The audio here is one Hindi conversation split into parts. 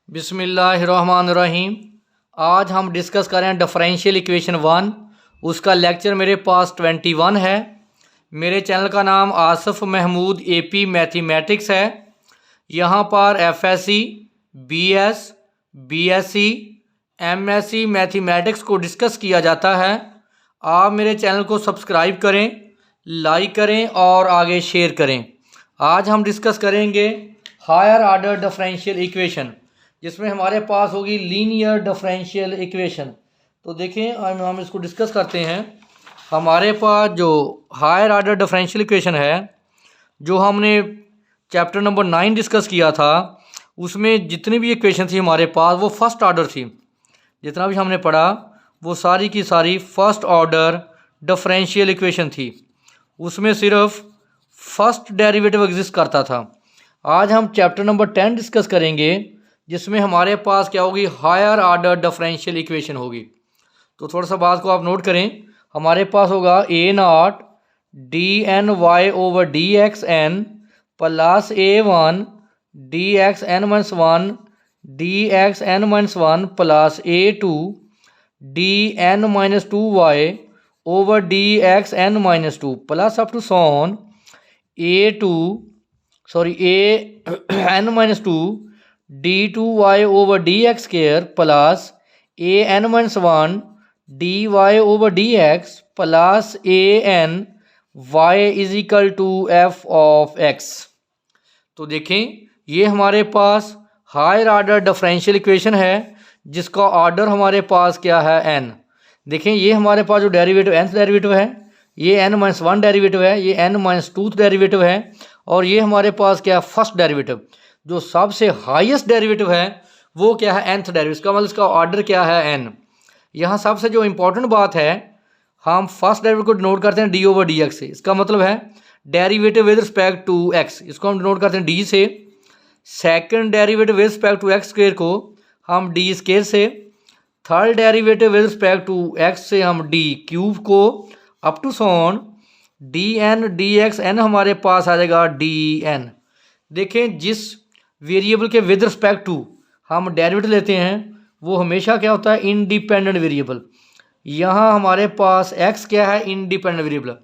बिस्मिल्लाहिर्रहमानिर्रहीम। आज हम डिस्कस कर रहे हैं डिफरेंशियल इक्वेशन 1। उसका लेक्चर मेरे पास 21 है। मेरे चैनल का नाम आसिफ महमूद AP मैथमेटिक्स है। यहाँ पर FSC, BS, BSc, MSc mathematics को डिस्कस किया जाता है। आप मेरे चैनल को सब्सक्राइब करें, लाइक करें और आगे शेयर करें। आज हम डिस्कस करेंगे हायर ऑर्डर डिफरेंशियल इक्वेशन, जिसमें हमारे पास होगी लीनियर डिफरेंशियल इक्वेशन। तो देखें हम इसको डिस्कस करते हैं। हमारे पास जो हायर ऑर्डर डिफरेंशियल इक्वेशन है, जो हमने चैप्टर नंबर 9 डिस्कस किया था, उसमें जितनी भी इक्वेशन थी हमारे पास वो फर्स्ट ऑर्डर थी। जितना भी हमने पढ़ा वो सारी की सारी फर्स्ट ऑर्डर डिफरेंशियल इक्वेशन थी। उसमें सिर्फ फर्स्ट डेरिवेटिव एग्जिस्ट करता था। आज हम चैप्टर नंबर 10 डिस्कस करेंगे, जिसमें हमारे पास क्या होगी, हायर ऑर्डर डिफरेंशियल इक्वेशन होगी। तो थोड़ा सा बात को आप नोट करें। हमारे पास होगा A0 dny/dxn plus A1 dxn-1 dxn-1 plus A2 dn-2y/dxn-2 plus up to so on an-2 d2y/dx² plus an-1 dy/dx plus an y f of x। तो देखें, ये हमारे पास हायर ऑर्डर डिफरेंशियल इक्वेशन है, जिसका ऑर्डर हमारे पास क्या है, n। देखें, ये हमारे पास जो डेरिवेटिव nth डेरिवेटिव है, ये n-1 डेरिवेटिव है, ये n-2 डेरिवेटिव है, और ये हमारे पास क्या है, फर्स्ट डेरिवेटिव। जो सबसे हाईएस्ट डेरिवेटिव है वो क्या है, nth डेरिवेटिव। इसका मतलब इसका ऑर्डर क्या है, n। यहाँ सबसे जो इंपॉर्टेंट बात है, हम फर्स्ट डेरिवेटिव को डिनोट करते हैं d/dx से। इसका मतलब है derivative with respect to x, इसको हम डिनोट करते हैं d से। Second derivative with respect to x² को हम d² से। Third derivative with respect to x से हम d³ को, up to so on dn dxn हमारे पास आ जाएगा dn। देखें, जिस वेरिएबल के विद रिस्पेक्ट टू हम डेरिवेटिव लेते हैं वो हमेशा क्या होता है, इंडिपेंडेंट वेरिएबल। यहाँ हमारे पास x क्या है, इंडिपेंडेंट वेरिएबल।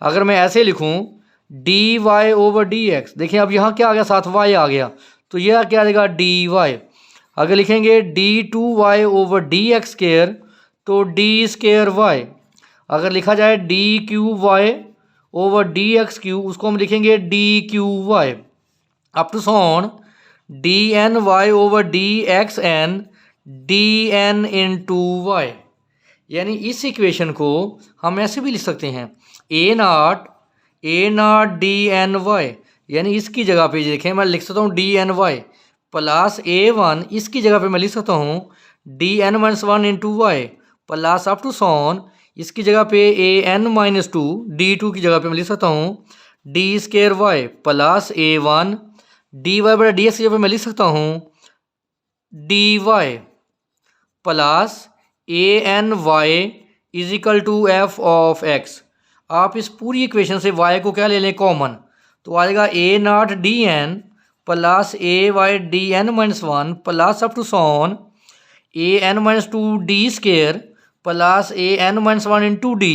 अगर मैं ऐसे लिखूँ dy/dx, देखिए अब यहाँ क्या आ गया, साथ y आ गया, तो यह क्या आ जाएगा, dy। अगर लिखेंगे d2y/dx² तो d²y। अगर लिखा जाए d3y/dx³, उसको हम लिखेंगे d3y। Up to so on dny/dxn dn/y। यानी इस इक्वेशन को हम ऐसे भी लिख सकते हैं, A0 dny, यानी इसकी जगह पे देखें मैं लिख सकता हूँ dny प्लस A1, इसकी जगह पे मैं लिख सकता हूँ dn-1 plus up to sworn, इसकी जगह पे an-2 d2 की जगह पे मैं लिख सकता हूँ d² प्लस A1 dy/dx की जगह पे मैं लिख सकता हूँ dy plus any f of x। आप इस पूरी इक्वेशन से y को क्या ले लें, कॉमन, तो आ जाएगा A0 dn plus ay dn-1 plus up to so on an-2 d² plus an-1 d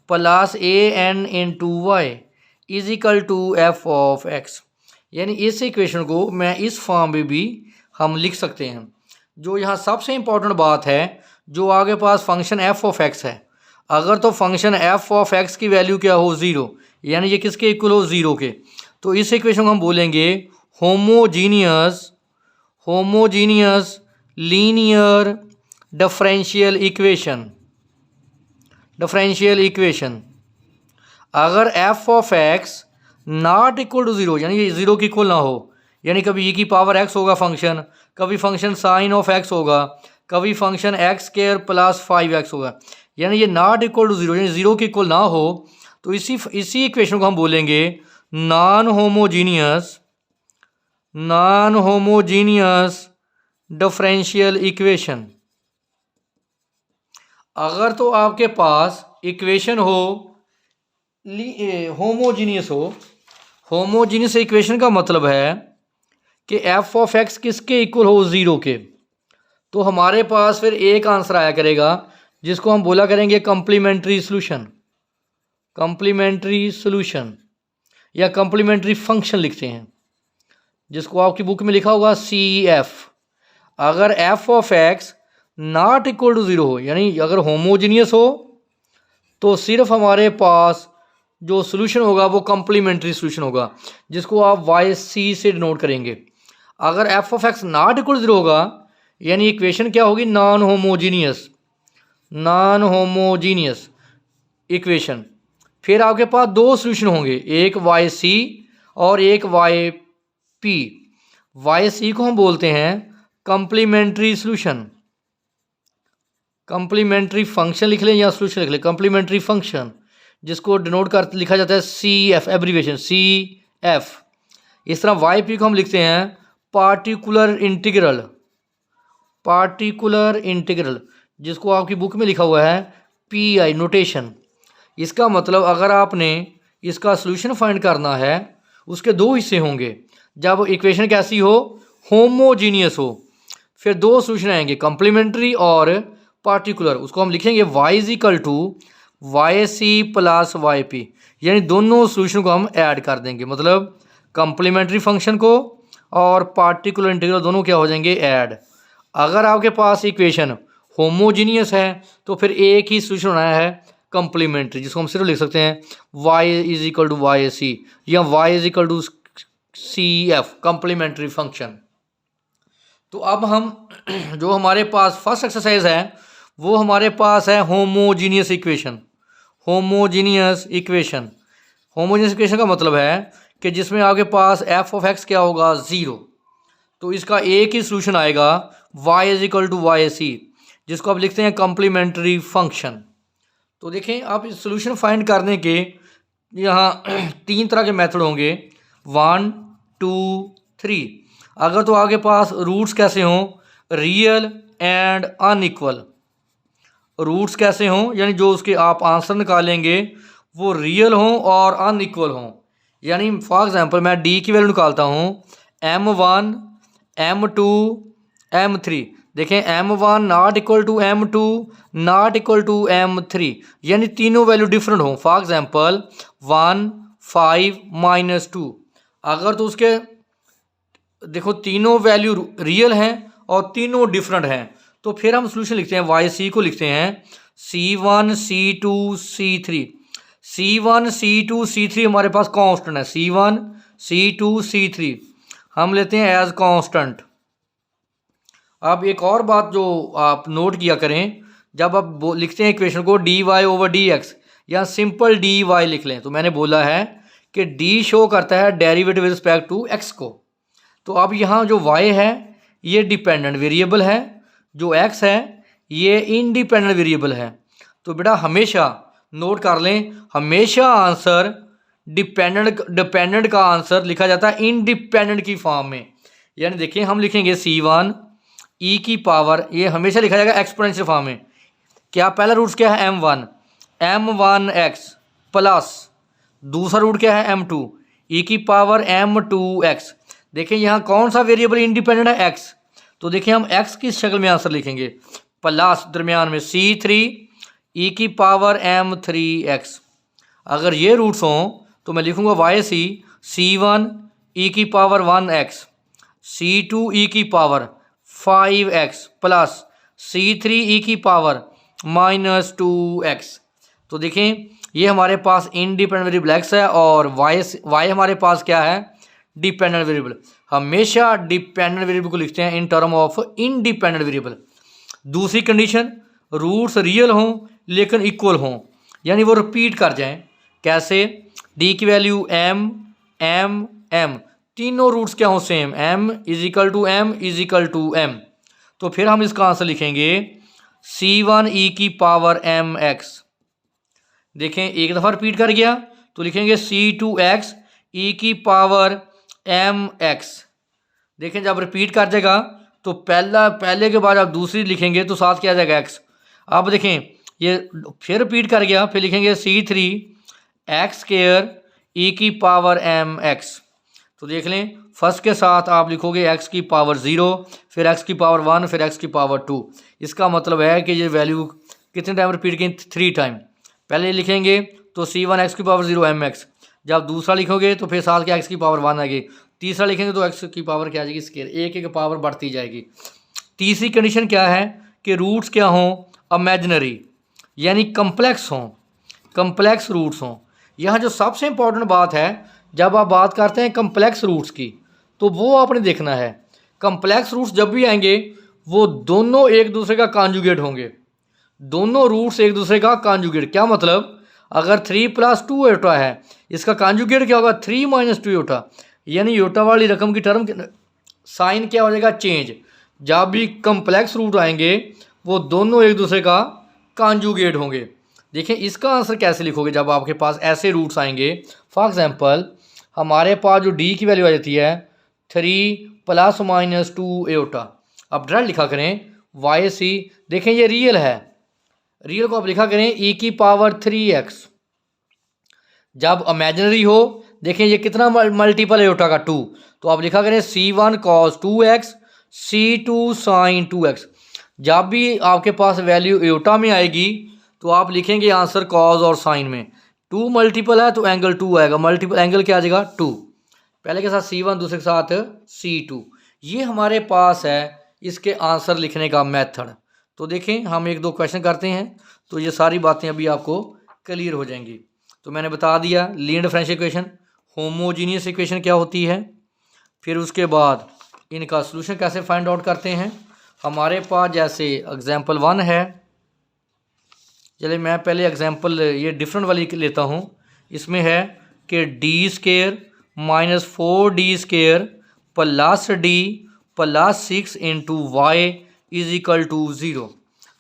plus an/y f of x। यानी इस इक्वेशन को मैं इस फॉर्म में भी हम लिख सकते हैं। जो यहाँ सबसे इम्पोर्टेंट बात है, जो आगे पास फंक्शन f ऑफ x है, अगर तो फंक्शन f ऑफ x की वैल्यू क्या हो, 0, यानी ये किसके इक्वल हो, 0 के, तो इस इक्वेशन को हम बोलेंगे होमोजीनियस लीनियर डिफरेंशियल इक्वेशन। अगर f of x not equal to 0, यानी ये 0 की इक्वल ना हो, यानी कभी e की पावर x होगा फंक्शन, कभी फंक्शन साइन ऑफ x होगा, कभी फंक्शन x² प्लस 5x होगा, यानी ये नॉट इक्वल टू 0, यानी 0 की इक्वल ना हो, तो इसी इक्वेशन को हम बोलेंगे नॉन होमोजीनियस डिफरेंशियल इक्वेशन। अगर तो आपके पास इक्वेशन हो होमोजीनियस इक्वेशन का मतलब है कि एफ ऑफ एक्स किसके इक्वल हो, 0 के, तो हमारे पास फिर एक आंसर आया करेगा जिसको हम बोला करेंगे कम्प्लीमेंट्री सॉल्यूशन। कम्प्लीमेंट्री सॉल्यूशन या कम्प्लीमेंट्री फंक्शन लिखते हैं, जिसको आपकी बुक में लिखा होगा सी एफ। अगर F of X not equal to 0 हो, यानी अगर होमोजीनियस हो, तो सिर्फ हमारे पास जो सोल्यूशन होगा वो कम्प्लीमेंट्री सोल्यूशन होगा, जिसको आप वाई सी से डिनोट करेंगे। अगर F of X not equal 0 होगा, यानी इक्वेशन क्या होगी, non homogeneous, non homogeneous equation. फिर आपके पास दो सोल्यूशन होंगे, एक वाई सी और एक वाई पी। वाई सी को हम बोलते हैं कम्प्लीमेंट्री सोल्यूशन, कम्प्लीमेंट्री फंक्शन लिख लें या सोल्यूशन लिख लें, कम्प्लीमेंट्री फंक्शन, जिसको डिनोट कर लिखा जाता है C F, abbreviation C F. इस तरह वाई पी को हम लिखते हैं पार्टिकुलर इंटीग्रल, पार्टिकुलर इंटीग्रल, जिसको आपकी बुक में लिखा हुआ है पी आई नोटेशन। इसका मतलब अगर आपने इसका सोल्यूशन फाइंड करना है, उसके दो हिस्से होंगे। जब इक्वेशन कैसी हो, होमोजीनियस हो, फिर दो सोल्यूशन आएंगे, कम्प्लीमेंट्री और पार्टिकुलर। उसको हम लिखेंगे Y is equal to Y C plus Y P, यानी दोनों सोल्यूशन को हम ऐड कर देंगे। मतलब कम्प्लीमेंट्री फंक्शन को और पार्टिकुलर इंटीग्रल दोनों क्या हो जाएंगे, ऐड। अगर आपके पास इक्वेशन होमोजीनियस है तो फिर एक ही सोल्यूशन होना है कम्प्लीमेंट्री, जिसको हम सिर्फ लिख सकते हैं y is equal to Y C या y is equal to C F, complementary function. तो अब हम जो हमारे पास फर्स्ट एक्सरसाइज है वो हमारे पास है homogeneous equation. Homogeneous equation, homogeneous equation का मतलब है कि जिसमें आपके पास एफ ऑफ एक्स क्या होगा, 0, तो इसका एक ही सोल्यूशन आएगा y is equal to Y C, जिसको आप लिखते हैं कम्प्लीमेंट्री फंक्शन। तो देखें, आप इस सोल्यूशन फाइंड करने के यहाँ 3 तरह के मेथड होंगे, 1 2 3। अगर तो आपके पास रूट्स कैसे हों, रियल एंड अनइक्वल। रूट्स कैसे हों, यानी जो उसके आप आंसर निकालेंगे वो रियल हों और अनइक्वल हों। यानी फॉर एग्जांपल मैं डी की वैल्यू निकालता हूँ m1 m2 m3। देखें m1 not equal to m2 not equal to m3, यानी तीनों वैल्यू डिफरेंट हों। फॉर एग्जांपल 1 5 -2, अगर तो उसके देखो तीनों वैल्यू रियल हैं और तीनों डिफरेंट हैं, तो फिर हम सोल्यूशन लिखते हैं वाई सी को लिखते हैं C1 C2 C3। C1 C2 C3 हमारे पास कांस्टेंट है, C1 C2 C3 हम लेते हैं एज कांस्टेंट। अब एक और बात जो आप नोट किया करें, जब आप लिखते हैं इक्वेशन को dy ओवर dx या सिंपल dy लिख लें, तो मैंने बोला है कि d शो करता है derivative with respect to x को। तो अब यहाँ जो y है ये डिपेंडेंट वेरिएबल है, जो x है ये इंडिपेंडेंट वेरिएबल है। तो बेटा हमेशा नोट कर लें, हमेशा आंसर डिपेंडेंट का आंसर लिखा जाता है इंडिपेंडेंट की फॉर्म में। यानी देखिए हम लिखेंगे C1 e की पावर, ये हमेशा लिखा जाएगा एक्सपोनेंशियल फॉर्म में। क्या पहला रूट क्या है, m1x प्लस दूसरा रूट क्या है m2 e की पावर m2x। देखिए यहाँ कौन सा वेरिएबल इंडिपेंडेंट है, x। तो देखिए हम x की शक्ल में आंसर लिखेंगे, प्लस दरमियान में C3 e की पावर m3x। अगर ये रूट्स हों तो मैं लिखूंगा वाई सी C1 e की पावर 1x C2 e की power 5x plus C3 e की पावर -2x। तो देखें ये हमारे पास इंडिपेंडेंट वेरिएबल x है और y हमारे पास क्या है, डिपेंडेंट वेरिएबल। हमेशा डिपेंडेंट वेरिएबल को लिखते हैं in term of independent variable. दूसरी कंडीशन, रूट्स रियल हों लेकिन इक्वल हों, यानी वो रिपीट कर जाएं। कैसे, d की वैल्यू m तीनों रूट्स क्या हों, same, m is equal to m is equal to m। तो फिर हम इसका आंसर लिखेंगे C1 e की पावर mx। देखें एक दफ़ा रिपीट कर गया तो लिखेंगे C2x e की पावर mx। देखें जब रिपीट कर जाएगा तो पहले के बाद आप दूसरी लिखेंगे तो साथ क्या आ जाएगा, x। अब देखें ये फिर रिपीट कर गया, फिर लिखेंगे C3 x² e की पावर mx। तो देख लें फर्स्ट के साथ आप लिखोगे x की पावर 0, फिर x की पावर 1, फिर x की पावर 2। इसका मतलब है कि ये वैल्यू कितने टाइम रिपीट की? 3 टाइम। पहले लिखेंगे तो c1 x की पावर 0 mx, जब दूसरा लिखोगे तो फिर साथ के x की पावर 1 आएगी, तीसरा लिखेंगे तो x की पावर क्या आ जाएगी? स्केयर, एक एक पावर बढ़ती जाएगी। तीसरी कंडीशन क्या है कि रूट्स क्या हों? इमेजिनरी, यानी कम्प्लेक्स हों, कम्प्लेक्स रूट्स हों। यहाँ जो सबसे इंपॉर्टेंट बात है, जब आप बात करते हैं कम्प्लेक्स रूट्स की, तो वो आपने देखना है कम्प्लेक्स रूट्स जब भी आएंगे वो दोनों एक दूसरे का कॉन्जुगेट होंगे। दोनों रूट्स एक दूसरे का कॉन्जुगेट, क्या मतलब? अगर 3 + 2 योटा है, इसका कॉन्जुगेट क्या होगा? 3 - 2 योटा, यानी योटा वाली रकम की टर्म साइन क्या हो जाएगा? चेंज। जब भी कम्प्लेक्स रूट आएंगे वो दोनों एक दूसरे का कॉन्जुगेट होंगे। देखिए इसका आंसर कैसे लिखोगे जब आपके पास ऐसे रूट्स आएंगे। फॉर एग्जांपल हमारे पास जो डी की वैल्यू आ जाती है 3 ± 2 योटा। अब डायरेक्ट लिखा करें वाई सी। देखें ये रियल है, रियल को आप लिखा करें e की पावर 3x। जब इमेजिनरी हो, देखें ये कितना मल्टीपल है योटा का? 2। तो आप लिखा करें c1 cos 2x, c2 sin 2x। जब भी आपके पास वैल्यू योटा में आएगी तो आप लिखेंगे आंसर कॉज और साइन में। 2 मल्टीपल है तो एंगल 2 आएगा, मल्टीपल एंगल क्या आ जाएगा? 2। पहले के साथ c1, दूसरे के साथ c2। ये हमारे पास है इसके आंसर लिखने का मेथड। तो देखें हम 1-2 क्वेश्चन करते हैं तो ये सारी बातें अभी आपको क्लियर हो जाएंगी। तो मैंने बता दिया linear differential equation, homogeneous equation क्या होती है, फिर उसके बाद इनका सॉल्यूशन कैसे फाइंड आउट करते हैं। हमारे पास जैसे एग्जांपल 1 है, चलिए मैं पहले एग्जांपल ये डिफरेंट वाली लेता हूँ। इसमें है कि d² - 4d² + d + 6 × y = 0।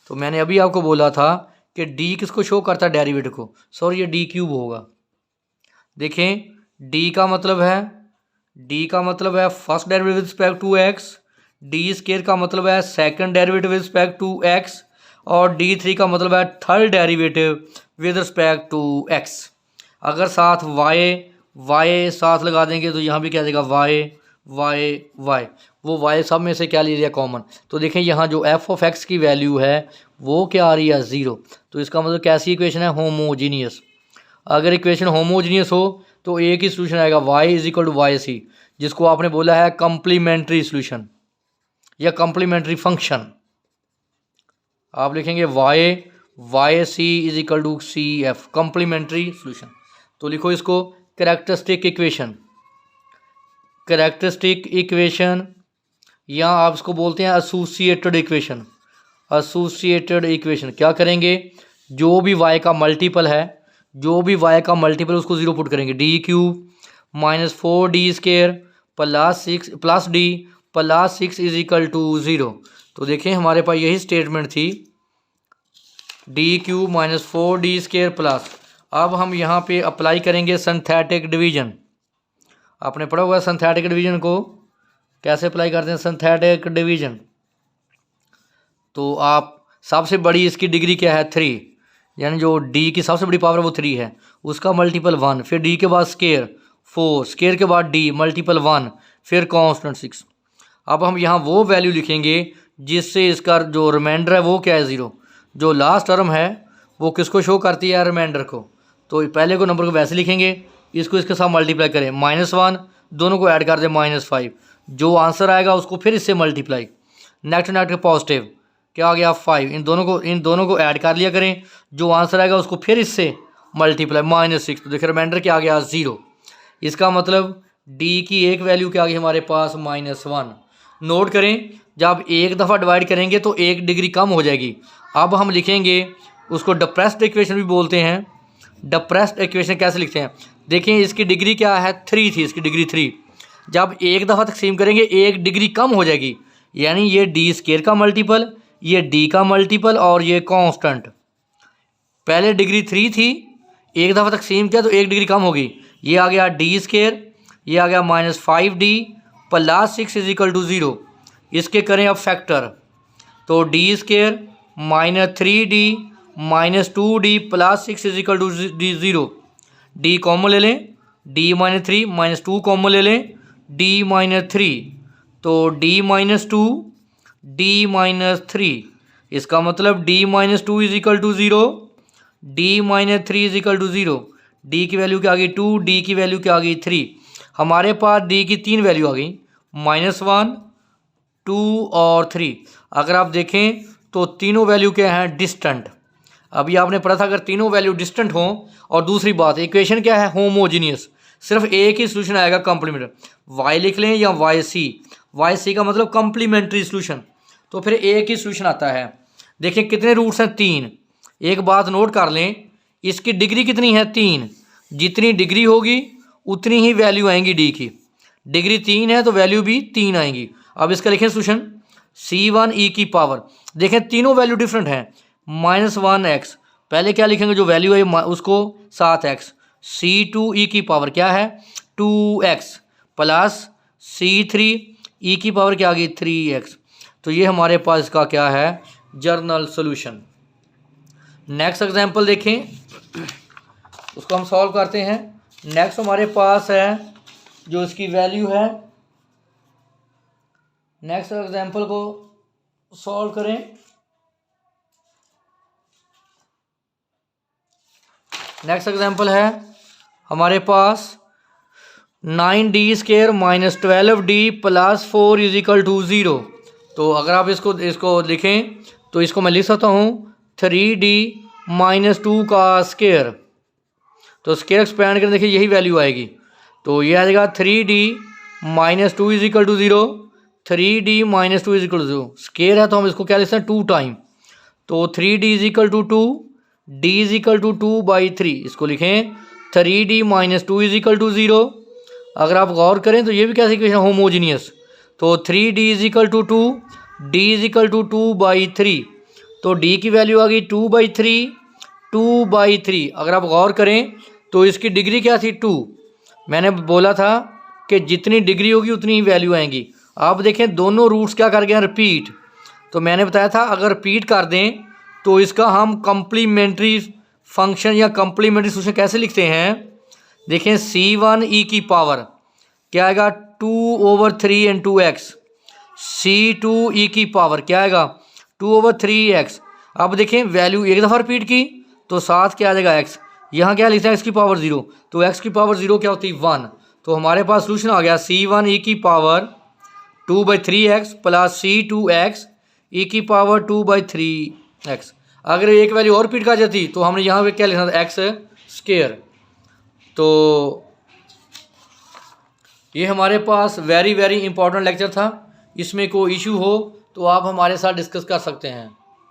तो मैंने अभी आपको बोला था कि d किसको शो करता है? डेरिवेटिव को। सॉरी ये d³ होगा। देखें d का मतलब है first derivative with respect to x, d² का मतलब है second derivative with respect to x, और d3 का मतलब है third derivative with respect to x। अगर साथ y साथ लगा देंगे तो यहाँ भी क्या देगा? y। वो y सब में से क्या ले लिया? कॉमन। तो देखें यहाँ जो f(x) की वैल्यू है वो क्या आ रही है? 0। तो इसका मतलब कैसी इक्वेशन है? होमोजीनियस। अगर इक्वेशन होमोजीनियस हो तो एक ही सोल्यूशन आएगा y = yc, जिसको आपने बोला है कम्प्लीमेंट्री सोल्यूशन या कम्प्लीमेंट्री फंक्शन। आप लिखेंगे yc = cf, कम्प्लीमेंट्री सोल्यूशन। तो लिखो इसको कैरेक्टरिस्टिक इक्वेशन, या आप इसको बोलते हैं एसोसिएटेड इक्वेशन। क्या करेंगे? जो भी y का मल्टीपल है, उसको 0 पुट करेंगे। d³ - 4d² + d + 6 = 0। तो देखें हमारे पास यही स्टेटमेंट थी, d³ - 4d² प्लस। अब हम यहाँ पे अप्लाई करेंगे सिंथेटिक डिवीजन। आपने पढ़ा हुआ सिंथेटिक डिवीजन को कैसे अप्लाई करते हैं? सिंथेटिक डिवीजन तो आप सबसे बड़ी इसकी डिग्री क्या है? 3, यानी जो d की सबसे बड़ी पावर वो 3 है, उसका मल्टीपल 1, फिर d के बाद स्केयर 4, स्केयर के बाद d मल्टीपल 1, फिर कांस्टेंट 6। अब हम यहाँ वो वैल्यू लिखेंगे जिससे इसका जो रिमाइंडर है वो क्या है? 0। जो लास्ट टर्म है वो किसको शो करती है? रिमाइंडर को। तो पहले को नंबर को वैसे लिखेंगे, इसको इसके साथ मल्टीप्लाई करें -1, दोनों को ऐड कर दें -5। जो आंसर आएगा उसको फिर इससे मल्टीप्लाई, नेगेटिव पॉजिटिव क्या आ गया? 5। इन दोनों को ऐड कर लिया करें, जो आंसर आएगा उसको फिर इससे मल्टीप्लाई -6। तो देखिए रिमाइंडर क्या आ गया? 0। इसका मतलब d की एक वैल्यू क्या आ गई हमारे पास? -1। नोट करें जब एक दफ़ा डिवाइड करेंगे तो 1 डिग्री कम हो जाएगी। अब हम लिखेंगे उसको डिप्रेस्ड इक्वेशन भी बोलते हैं। डिप्रेस्ड इक्वेशन कैसे लिखते हैं? देखें इसकी डिग्री क्या है? 3 थी, इसकी डिग्री 3। जब एक दफ़ा तकसीम करेंगे 1 डिग्री कम हो जाएगी, यानी ये d² का मल्टीपल, ये d का मल्टीपल और ये कांस्टेंट। पहले डिग्री 3 थी, एक दफ़ा तकसीम किया तो 1 डिग्री कम होगी, ये आ गया d², ये आ गया -5d + 6 = 0। इसके करें अब फैक्टर, तो d² - 3d - 2d + 6 = 0। d common ले लें, d - 3 - 2 कॉमन ले लें, डी माइनस थ्री, तो D minus two D minus three, इसका मतलब D minus two is equal to zero, D minus three is equal to zero. D की वैल्यू क्या आ गई 2, डी की वैल्यू क्या आ गई 3। हमारे पास डी की 3 वैल्यू आ गई, -1, 2 और 3। अगर आप देखें तो तीनों वैल्यू क्या हैं, डिस्टेंट। अभी आपने पढ़ा था अगर तीनों वैल्यू डिस्टेंट हों, और दूसरी बात इक्वेशन क्या है, होमोजीनियस, सिर्फ एक ही सोल्यूशन आएगा कॉम्प्लीमेंट्री। वाई लिख लें या वाई सी का मतलब कॉम्प्लीमेंट्री सोल्यूशन, तो फिर एक ही सोल्यूशन आता है। देखिए कितने रूट्स हैं, 3। एक बात नोट कर लें, इसकी डिग्री कितनी है, 3। जितनी डिग्री होगी उतनी ही वैल्यू आएंगी डी की। डिग्री 3 है तो वैल्यू भी 3 आएंगी। अब इसका लिखें सोल्यूशन, c1 e की पावर, देखें तीनों वैल्यू डिफरेंट हैं, -1x, पहले क्या लिखेंगे जो वैल्यू है उसको 7x, c2 e की पावर क्या है 2x, प्लस c3 e की पावर क्या आ गई 3x। तो ये हमारे पास इसका क्या है, जर्नल सॉल्यूशन। नेक्स्ट एग्जांपल देखें, उसको हम सॉल्व करते हैं। नेक्स्ट हमारे पास है जो इसकी वैल्यू है, नेक्स्ट एग्जांपल को सॉल्व करें। नेक्स्ट एग्जांपल है हमारे पास 9d² - 12d + 4 is equal to 0। तो अगर आप इसको लिखें तो इसको मैं लिख सकता हूँ 3d - 2 का स्क्वायर। तो स्क्वायर एक्सपेंड करें, देखिए यही वैल्यू आएगी, तो ये आ जाएगा 3d - 2 is equal to 0, 3d - 2 is equal to 0। Square है तो हम इसको क्या लिखते हैं 2 टाइम, तो 3d is equal to 2, d is equal to 2/3। इसको लिखें 3d - 2 इज इक्वल टू 0। अगर आप गौर करें तो ये भी कैसे इक्वेशन, होमोजीनियस। तो 3d is equal to 2, d is equal to 2/3, तो d की वैल्यू आ गई 2/3। अगर आप गौर करें तो इसकी डिग्री क्या थी 2। मैंने बोला था कि जितनी डिग्री होगी उतनी ही वैल्यू आएंगी। आप देखें दोनों रूट्स क्या कर गए, रिपीट। तो मैंने बताया था अगर रिपीट कर दें तो इसका हम कम्प्लीमेंट्री फंक्शन या कम्प्लीमेंट्री सोल्यूशन कैसे लिखते हैं। देखें c1 e की पावर क्या आएगा 2/3 × x, c2 e की पावर क्या आएगा 2/3x। अब देखें वैल्यू एक दफ़ा रिपीट की तो साथ क्या आ जाएगा x, यहाँ क्या लिखते हैं x की पावर 0, तो x की पावर 0 क्या होती है 1। तो हमारे पास सोल्यूशन आ गया c1 e की पावर 2/3x + c2x e की पावर 2/3x। अगर एक वैल्यू और रिपीट कर जाती तो हमने यहाँ पे क्या लिखना था x²। तो ये हमारे पास वेरी इंपॉर्टेंट लेक्चर था। इसमें कोई इशू हो तो आप हमारे साथ डिस्कस कर सकते हैं।